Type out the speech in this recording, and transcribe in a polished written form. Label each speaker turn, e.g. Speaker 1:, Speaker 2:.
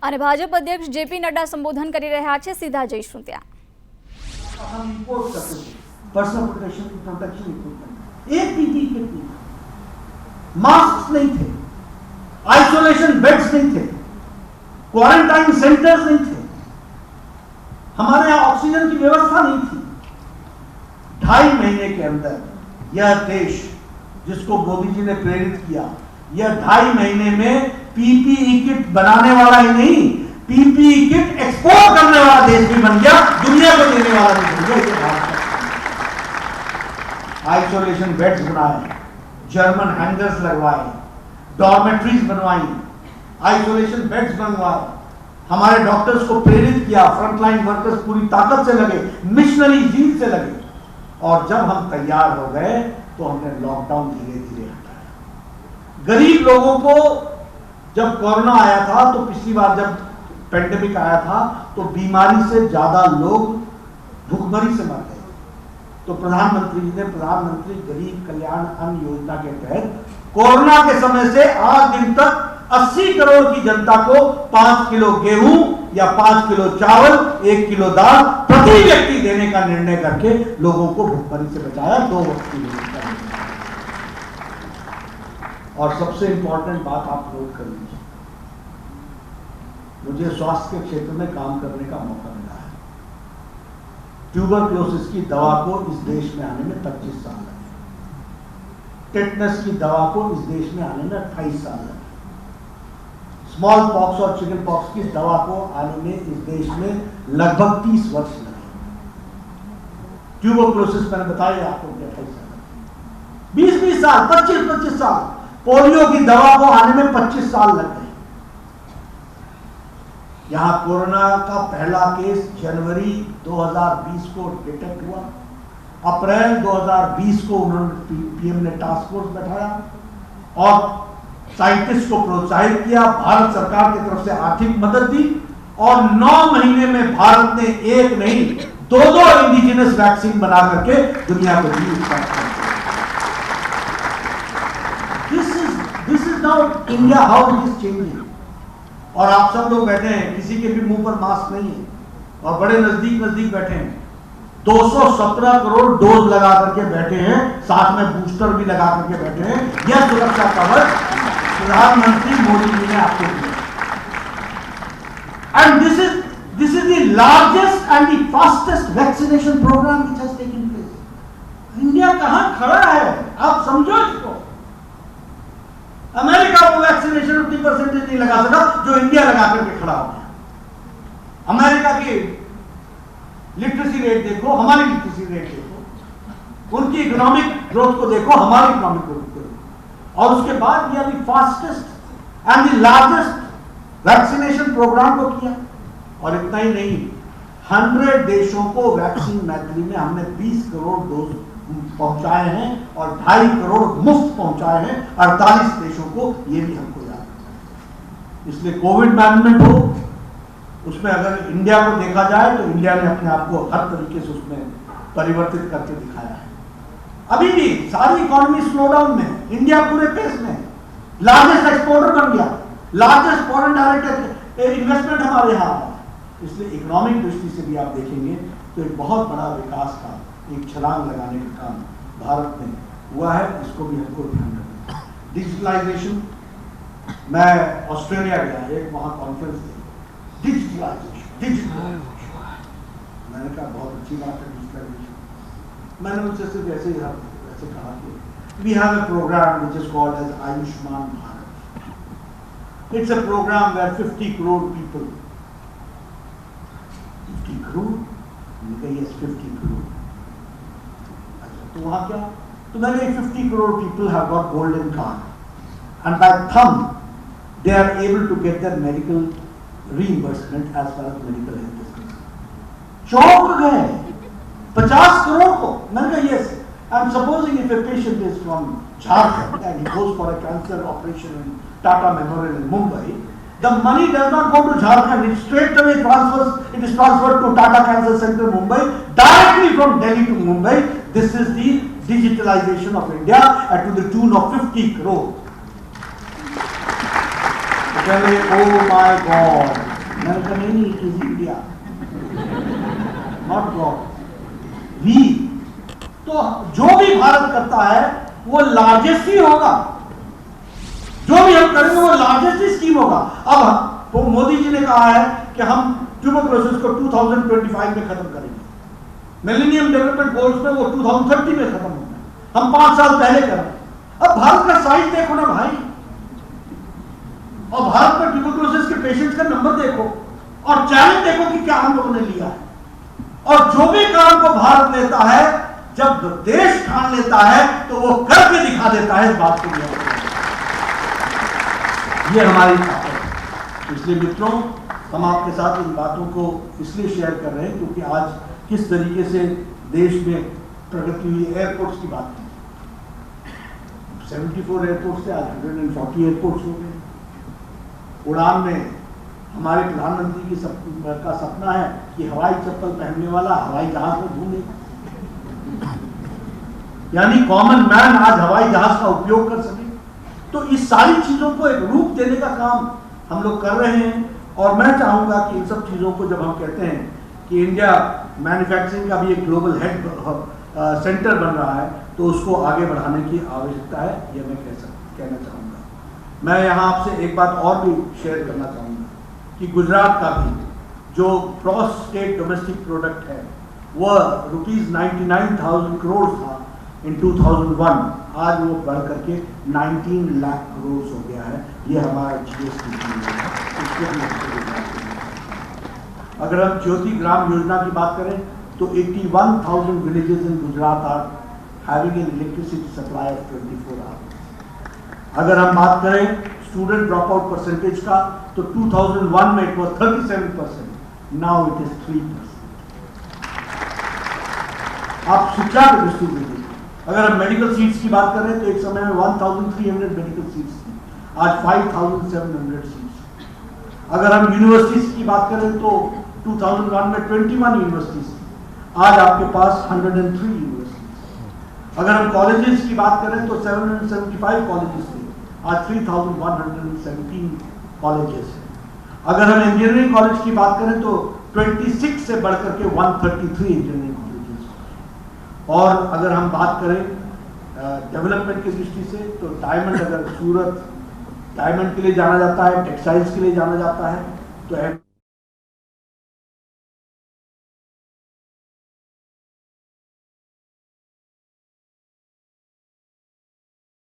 Speaker 1: અને ભાજપ અધ્યક્ષ જેપી નડ્ડા સંબોધન કરી રહ્યા છે। સીધા જઈશું ત્યાં।
Speaker 2: हम इंपोर्ट करते थे पर्सनल प्रोटेक्शन इक्विपमेंट, एक पीपीई किट नहीं था, मास्क नहीं थे, आइसोलेशन बेड्स नहीं थे, क्वारंटाइन सेंटर्स नहीं थे, हमारे यहाँ ऑक्सीजन की व्यवस्था नहीं थी। 2.5 महीने के अंदर यह देश जिसको मोदी जी ने प्रेरित किया, यह 2.5 महीने में पीपीई किट बनाने वाला ही नहीं, पीपीई किट एक्सपोर्ट करने वाला देश भी बन गया, दुनिया को देने वाला भी बन गया। आइसोलेशन बेड्स बनाए, जर्मन हैंगर्स लगवाए, डॉर्मेट्रीज बनवाई, आइसोलेशन बेड्स बनवाए, हमारे डॉक्टर्स को प्रेरित किया, फ्रंटलाइन वर्कर्स पूरी ताकत से लगे, मिशनरी जीन से लगे, और जब हम तैयार हो गए तो हमने लॉकडाउन धीरे धीरे हटाया। गरीब लोगों को जब कोरोना आया था, तो पिछली बार जब पेंडेमिक आया था तो बीमारी से ज्यादा लोग भूखमरी से मर गए, तो प्रधानमंत्री जी ने प्रधानमंत्री गरीब कल्याण अन्न योजना के तहत कोरोना के समय से आज दिन तक 80 करोड़ की जनता को 5 किलो गेहूं या 5 किलो चावल, 1 किलो दाल प्रति व्यक्ति देने का निर्णय करके लोगों को भूखमरी से बचाया। 2 वक्त की व्यवस्था। और सबसे इंपॉर्टेंट बात आप नोट कर लीजिए, मुझे स्वास्थ्य के क्षेत्र में काम करने का मौका मिला है। ट्यूबरक्लोसिस की दवा को इस देश में आने में 25 साल लगे, टेटनस की दवा को इस देश में आने में 28 साल लगे, स्मॉल पॉक्स और चिकन पॉक्स की दवा को आने में इस देश में लगभग 30 वर्ष लगे। ट्यूबरक्लोसिस मैंने बताया आपको 28 साल, 20-20 साल, 25-25 साल। पोलियो की दवा को आने में 25 साल लग गए। यहां कोरोना का पहला केस जनवरी 2020 को डिटेक्ट हुआ, अप्रैल 2020 को उन्होंने पीएम ने टास्क फोर्स बैठाया और साइंटिस्ट को प्रोत्साहित किया, भारत सरकार की तरफ से आर्थिक मदद दी, और 9 महीने में भारत ने एक नहीं 2 इंडिजिनस वैक्सीन बना करके दुनिया को दी। This is now India, how it is changing. और आप सब लोग बैठे हैं, किसी के भी मुंह पर मास्क नहीं है, और बड़े नजदीक नजदीक बैठे हैं। 217 करोड़ डोज लगा करके बैठे हैं, साथ में बूस्टर भी लगा करके बैठे हैं। यह सुरक्षा कवच प्रधानमंत्री मोदी जी ने आपको दिया, and this is the largest and the fastest vaccination programme which has taken place. India कहां खड़ा है, आप समझो इसको। अमेरिका वो वैक्सीनेशन 50% नहीं लगा सका जो इंडिया लगा करके खड़ा हो गया। अमेरिका की लिटरेसी रेट देखो, हमारी लिटरेसी रेट देखो, उनकी इकोनॉमिक ग्रोथ को देखो, हमारी इकोनॉमिक ग्रोथ को देखो, और उसके बाद we are the fastest and the largest vaccination programme को किया। और इतना ही नहीं, 100 देशों को वैक्सीन मैत्री में हमने 20 करोड़ डोज पहुंचाए हैं और 2.5 करोड़ मुफ्त पहुंचाए हैं 48 देशों को, ये भी हमको याद है। इसलिए कोविड मैनेजमेंट हो, उसमें अगर इंडिया को देखा जाए तो इंडिया ने अपने आप को हर तरीके से उसमें परिवर्तित करके दिखाया है। अभी भी सारी इकोनॉमी स्लो डाउन में, इंडिया पूरे पेस में लार्जेस्ट एक्सपोर्टर बन गया, लार्जेस्ट फॉरेन डायरेक्ट इन्वेस्टमेंट हमारे यहाँ है। इसलिए इकोनॉमिक दृष्टि से भी आप देखेंगे तो एक बहुत बड़ा विकास का एक छलांग लगाने का काम भारत में हुआ है, इसको भी हमको ध्यान रखना है। डिजिटलाइजेशन, मैं ऑस्ट्रेलिया गया, एक वहां कॉन्फ्रेंस थी, डिजिटलाइजेशन, मैंने कहा बहुत अच्छी बात है डिजिटलाइजेशन। मैंने उनसे सिर्फ ऐसे ही कहा कि we have a programme which is called as Ayushman Bharat. It's a programme where 50 crore people, 50 crore, yes 50 crore. तो वहां क्या, तो मैंने 50 crore people have got golden card and by thumb they are able to get their medical reimbursement as far as medical health is concerned. चौंक गए 50 करोड़ को। मैंने कहा yes, I am supposing if a patient is from Jharkhand and he goes for a cancer operation in Tata memorial in Mumbai, the money does not go to Jharkhand, it straight away it is transferred to Tata Cancer Center Mumbai, directly from Delhi to Mumbai. This is the digitalization of India at to the tune of 50 crore. Oh my God. मैंने कहा नहीं, it is India, not God, we. तो जो भी भारत करता है वो largest ही होगा, जो भी हम करेंगे वो लार्जेस्ट ही स्कीम होगा। अब तो मोदी जी ने कहा है कि हम ट्यूबरक्लोसिस को 2025 में खत्म करेंगे, मिलेनियम डेवलपमेंट गोल्स में वो 2030 में खत्म होना है, हम 5 साल पहले कर रहे हैं। अब भारत का साइज देखो ना भाई, और भारत में ट्यूबरक्लोसिस के पेशेंट्स का नंबर देखो, और चैलेंज देखो कि क्या हम लोगों ने लिया है। और जो भी काम को भारत लेता है, जब देश ठान लेता है तो वो करके दिखा देता है, इस बात को ये हमारी ताकत है। इसलिए मित्रों, हम आपके साथ इन बातों को इसलिए शेयर कर रहे हैं क्योंकि आज किस तरीके से देश में प्रगति हुई। एयरपोर्ट्स की बात की, 74 एयरपोर्ट्स से आज 140 एयरपोर्ट्स हो गए। उड़ान में हमारे प्रधानमंत्री का सपना है कि हवाई चप्पल पहनने वाला हवाई जहाज में घूमे, यानी कॉमन मैन आज हवाई जहाज का उपयोग कर सके। तो इस सारी चीजों को एक रूप देने का काम हम लोग कर रहे हैं। और मैं चाहूंगा कि इन सब चीजों को, जब हम कहते हैं कि इंडिया मैन्युफैक्चरिंग का भी एक ग्लोबल हेड सेंटर बन रहा है, तो उसको आगे बढ़ाने की आवश्यकता है, यह मैं कहना चाहूँगा। मैं यहाँ आपसे एक बात और भी शेयर करना चाहूँगा कि गुजरात का भी जो क्रॉस स्टेट डोमेस्टिक प्रोडक्ट है वह ₹99,000 करोड़ था इन 2001, आज वो बढ़ करके 19 लाख करोड़ हो गया है। ये हमारा GST है। अगर हम ज्योति ग्राम योजना की बात करें तो 81,000 villages in Gujarat are having an electricity supply of 24 hours. अगर हम बात करें स्टूडेंट ड्रॉप आउट परसेंटेज का, तो 2001 में it was 37%, now it is 3%। आप शिक्षा की दृष्टि से देखिए, अगर हम मेडिकल सीट्स की बात करें तो एक समय में 1300 मेडिकल सीट्स थी, आज 5700 सीट्स। अगर हम यूनिवर्सिटीज की बात करें तो 2001 में 21 यूनिवर्सिटीज थी, आज आपके पास 103 यूनिवर्सिटीज। अगर हम कॉलेजेस की बात करें तो 775 कॉलेजेस थे, आज 3117 कॉलेजेस हैं। अगर हम इंजीनियरिंग कॉलेज की बात करें तो 26 से बढ़कर के 133 इंजीनियरिंग कॉलेजेस। और अगर हम बात करें डेवलपमेंट की दृष्टि से तो डायमंड, अगर सूरत डायमंड के लिए जाना जाता है, टेक्सटाइल्स के लिए जाना जाता है, तो